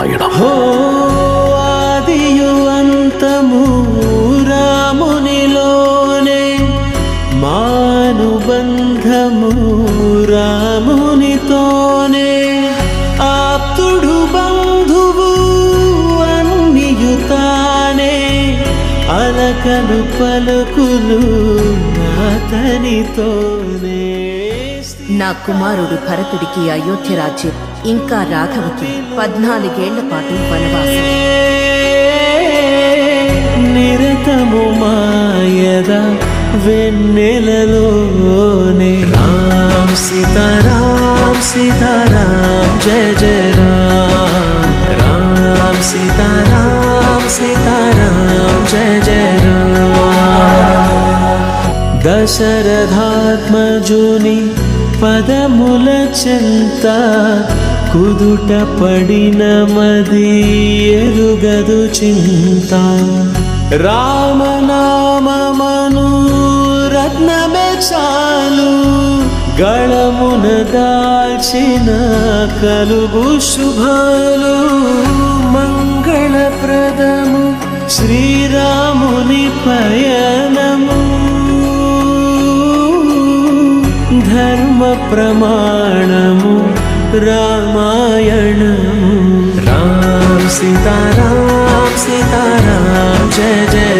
రామాయణం. ఆదియు అంతము రామునిలోనే, మానుబంధము రామునితోనే, ఆప్తుడు బంధువు అన్నియుతానే, అలకలు పలుకులు అతనితోనే. నా కుమారుడు భరతుడికి అయోధ్య రాజ్యం, ఇంకా రాఘవకి 14 ఏళ్ల పాటు వనవాసం. నిరతము మాయద వెన్నెలలోనే, రామ్ సీతారామ్ సీతారామ్ జయ జయ రామ్, రామ్ సీతారామ్ సీతారామ్ జయ జయ రామ్. దశరథాత్మజుని పదముల చెంత కుదుట పడిన మది ఎరుగదు చింత, రామనామమను రత్నమే చాలు, గళమున దాల్చిన కలుగు శుభాలు. మంగళప్రదము శ్రీరాముని పయనము, ధర్మ ప్రమాణము రామాయణము. రామ్ సీతారామ్ సీతారామ్ జయ జయ